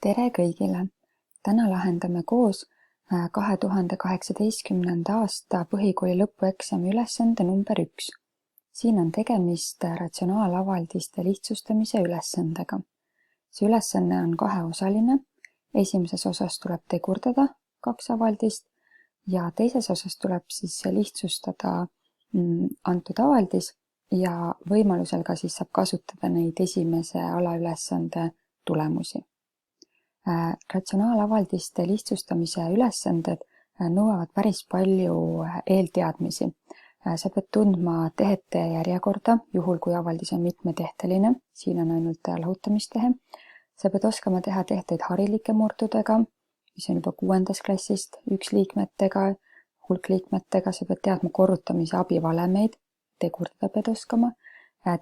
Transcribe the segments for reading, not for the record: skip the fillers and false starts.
Tere kõigile! Täna lahendame koos 2018. aasta põhikooli lõpueksami ülesande number 1. Siin on tegemist ratsionaalavaldiste lihtsustamise ülesandega. See ülesanne on kaheosaline. Esimeses osas tuleb tegurdada 2 avaldist ja teises osas tuleb siis lihtsustada antud avaldis ja võimalusel ka siis saab kasutada neid esimese alaülesande tulemusi. Ratsionaalavaldiste lihtsustamise ülesanded nõuavad päris palju eelteadmisi. Sa pead tundma tehete järjekorda, juhul kui avaldis on mitmetehteline, siin on ainult lahutamistehe. Sa pead oskama teha tehteid harilike murdudega, mis on juba 6. klassist, üksliikmetega, hulkliikmetega, sa pead teadma korrutamise abivalemeid, tegurdada pead oskama.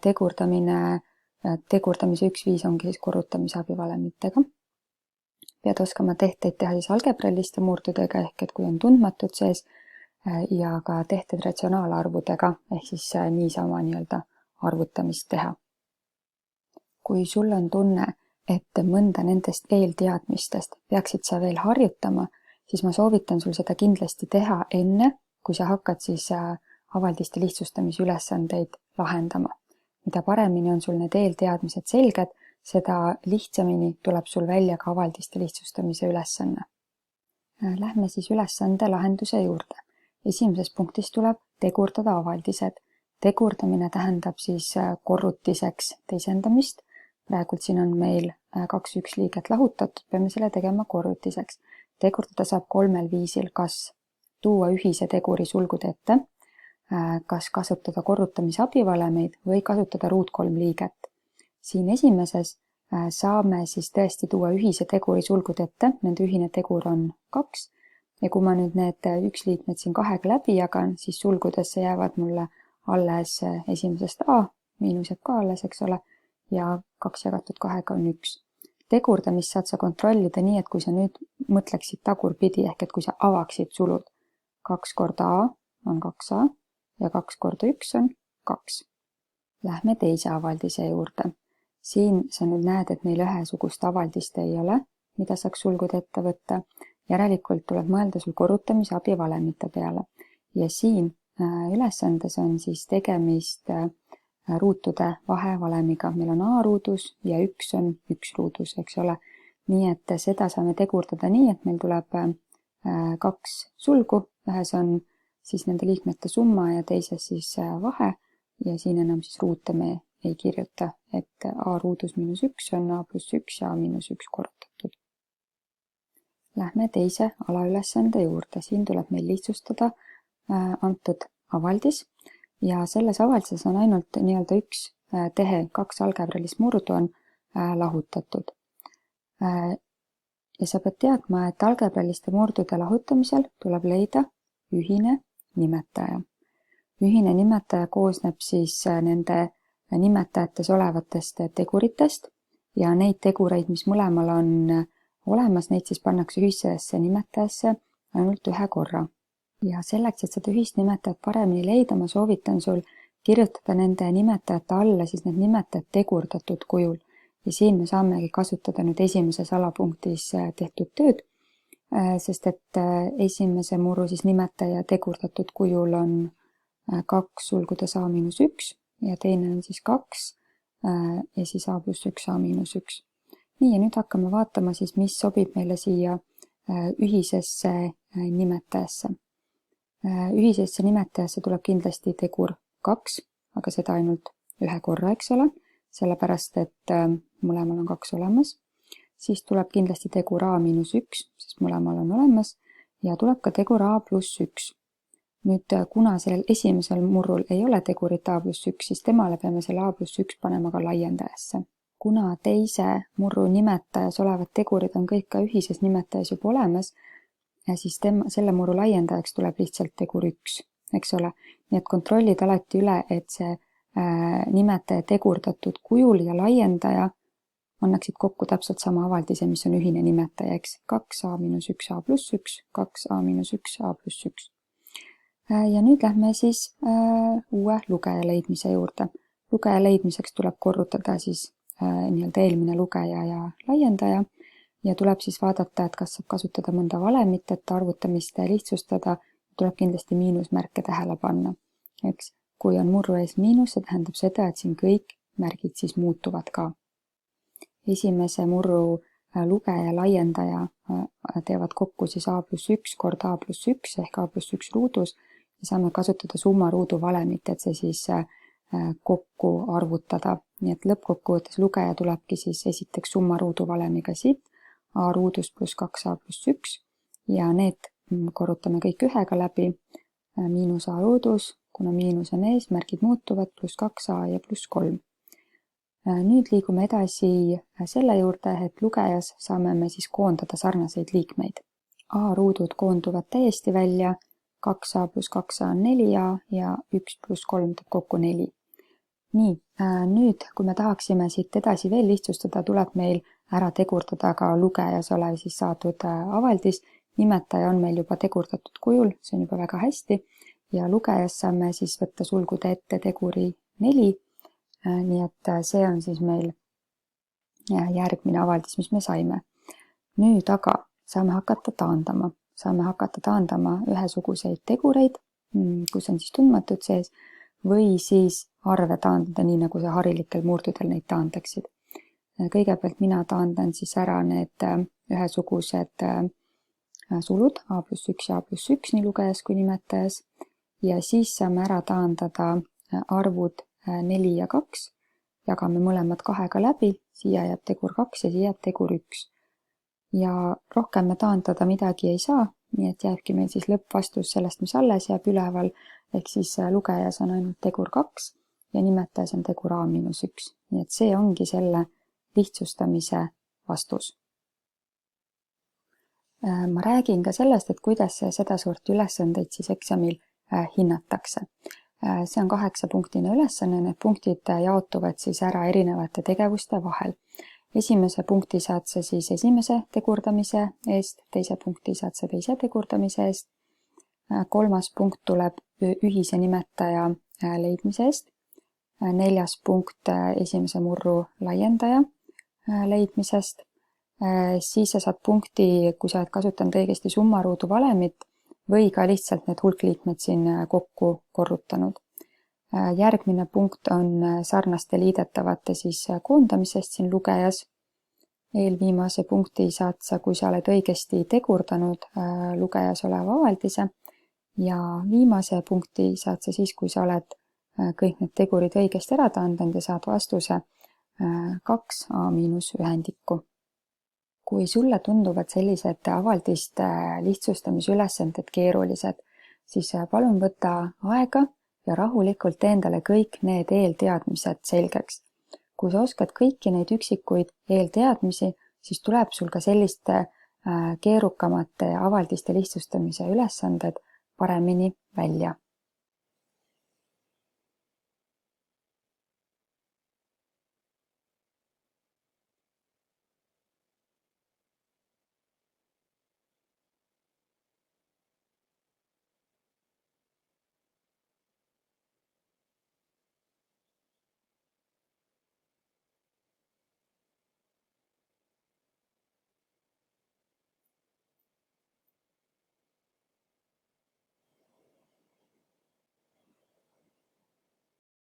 Tegurdamise üks viis ongi siis korrutamise abivalemitega. Pead oskama tehteid teha siis algebrailiste murdudega ehk et kui on tundmatud sees ja ka tehted ratsionaalarvudega ehk siis niisama arvutamist teha. Kui sul on tunne, et mõnda nendest eelteadmistest peaksid sa veel harjutama, siis ma soovitan sul seda kindlasti teha enne, kui sa hakkad siis avaldiste lihtsustamise ülesandeid lahendama. Mida paremini on sul need eelteadmised selged, seda lihtsamini tuleb sul välja ka avaldiste lihtsustamise ülesanne. Lähme siis ülesande lahenduse juurde. Esimeses punktis tuleb tegurdada avaldised. Tegurdamine tähendab siis korrutiseks teisendamist. Praegult siin on meil 2 üksliiget lahutatud, peame selle tegema korrutiseks. Tegurdada saab 3 viisil, kas tuua ühise teguri sulgud ette, kas kasutada korrutamise abivalemeid või kasutada ruutkolmliiget. Siin esimeses saame siis tõesti tuua ühise teguri sulgud ette, nende ühine tegur on 2 ja kui ma nüüd need üksliikmed siin 2 läbi jagan, siis sulgudesse jäävad mulle alles esimesest A, miinus jääb ka alles, eks ole, ja 2 jagatud 2 on 1. Tegurdamist saad sa kontrollida nii, et kui sa nüüd mõtleksid tagurpidi ehk et kui sa avaksid sulud 2 korda A on 2A ja 2 korda 1 on 2. Lähme teise avaldise juurde. Siin sa nüüd näed, et meil ühesugust avaldist ei ole, mida saaks sulgud ette võtta. Järelikult tuleb mõelda sul korrutamise abivalemite peale. Ja siin ülesandes on siis tegemist ruutude vahevalemiga. Meil on A ruudus ja 1 on 1 ruudus, eks ole. Nii et seda saame tegurdada nii, et meil tuleb 2 sulgu. Ühes on siis nende liikmete summa ja teises siis vahe ja siin enam siis ruute me ei kirjuta, et A ruudus miinus 1 on A pluss 1 ja A miinus 1 korrutatud. Lähme teise alaülesande juurde. Siin tuleb meil lihtsustada antud avaldis ja selles avaldises on ainult üks tehe, 2 algebrailist murdu on lahutatud. Ja sa pead teadma, et algebrailiste murdude lahutamisel tuleb leida ühine nimetaja. Ühine nimetaja koosneb siis nende nimetajates olevatest teguritest ja neid tegureid, mis mõlemal on olemas, neid siis pannakse ühisesse nimetajasse ainult 1 korra. Ja selleks, et seda ühist nimetajat paremini leida, ma soovitan sul kirjutada nende nimetajate alla siis need nimetajad tegurdatud kujul. Ja siin me saamegi kasutada nüüd esimeses alapunktis tehtud tööd, sest et esimese murru siis nimetaja tegurdatud kujul on 2 sulgudes A miinus 1 ja teine on siis 2 ja siis A pluss 1 A miinus 1. Nii ja nüüd hakkame vaatama siis, mis sobib meile siia ühisesse nimetajasse. Ühisesse nimetajasse tuleb kindlasti tegur 2, aga seda ainult 1 korra, eks ole, sellepärast et mõlemal on 2 olemas. Siis tuleb kindlasti tegur A miinus 1, sest mõlemal on olemas ja tuleb ka tegur A pluss 1. Nüüd, kuna sellel esimesel murrul ei ole tegurit A pluss 1, siis temale peame selle A pluss 1 panema ka laiendajasse. Kuna teise murru nimetajas olevad tegurid on kõik ka ühises nimetajas juba olemas, siis selle murru laiendajaks tuleb lihtsalt tegur 1, eks ole. Nii et kontrollid alati üle, et see nimetaja tegurdatud kujul ja laiendaja annaksid kokku täpselt sama avaldise, mis on ühine nimetaja, eks 2A miinus 1 A pluss 1, 2A miinus 1 A pluss 1. Ja nüüd lähme siis uue lugeja leidmise juurde. Lugeja leidmiseks tuleb korrutada siis eelmine lugeja ja laiendaja ja tuleb siis vaadata, et kas saab kasutada mõnda valemit, et arvutamist lihtsustada, tuleb kindlasti miinusmärke tähele panna. Eks, kui on murru ees miinus, see tähendab seda, et siin kõik märgid siis muutuvad ka. Esimese murru lugeja ja laiendaja teevad kokku siis A+1 kord A+1 ehk A+1 ruudus ja saame kasutada summaruudu valemit, et see siis kokku arvutada. Nii et lõppkokkuvõttes lugeja tulebki siis esiteks summaruudu valemiga siit, A ruudus pluss 2A pluss 1 ja need korrutame kõik ühega läbi, miinus A ruudus, kuna miinus on ees, märgid muutuvad, pluss 2A ja pluss 3. Nüüd liigume edasi selle juurde, et lugejas saame me siis koondada sarnaseid liikmeid. A ruudud koonduvad täiesti välja, 2A pluss 2A on 4A ja 1 pluss 3 teeb kokku 4. Nii, nüüd kui me tahaksime siit edasi veel lihtsustada, tuleb meil ära tegurdada ka lugejas olev siis saadud avaldis. Nimetaja on meil juba tegurdatud kujul, see on juba väga hästi ja lugejas saame siis võtta sulgude ette teguri 4. Nii et see on siis meil järgmine avaldis, mis me saime. Nüüd aga saame hakata taandama. Saame hakata taandama ühesuguseid tegureid, kus on siis tundmatud sees, või siis arve taandada, nii nagu see harilikel murdudel neid taandaksid. Kõigepealt mina taandan siis ära need ühesugused sulud, A+1 ja A+1 nii lugejas kui nimetajas, ja siis saame ära taandada arvud 4 ja 2, jagame mõlemad 2-ga läbi, siia jääb tegur 2 ja siia jääb tegur 1. Ja rohkem me taandada midagi ei saa, nii et jääbki meil siis lõppvastus sellest, mis alles jääb üleval, ehk siis lugejas on ainult tegur 2 ja nimetajas on tegur A-1. Nii et see ongi selle lihtsustamise vastus. Ma räägin ka sellest, et kuidas sedasorti ülesandeid siis eksamil hinnatakse. See on 8-punktine ülesanne, need punktid jaotuvad siis ära erinevate tegevuste vahel. Esimese punkti saad sa siis esimese tegurdamise eest, teise punkti saad sa teise tegurdamise eest. 3. punkt tuleb ühise nimetaja leidmise eest. 4. punkt esimese murru laiendaja leidmisest. Siis sa saad punkti, kui sa oled kasutanud õigesti summaruudu valemit või ka lihtsalt need hulkliikmed siin kokku korrutanud. Järgmine punkt on sarnaste liidetavate siis koondamisest siin lugejas. Eelviimase punkti saad sa, kui sa oled õigesti tegurdanud lugejas oleva avaldise ja viimase punkti saad sa siis, kui sa oled kõik need tegurid õigesti ära taandanud ja saad vastuse 2A- ühendikku. Kui sulle tunduvad sellised avaldiste lihtsustamisülesanded keerulised, siis palun võta aega ja rahulikult tee endale kõik need eelteadmised selgeks. Kui sa oskad kõiki neid üksikuid eelteadmisi, siis tuleb sul ka selliste keerukamate avaldiste lihtsustamise ülesanded paremini välja.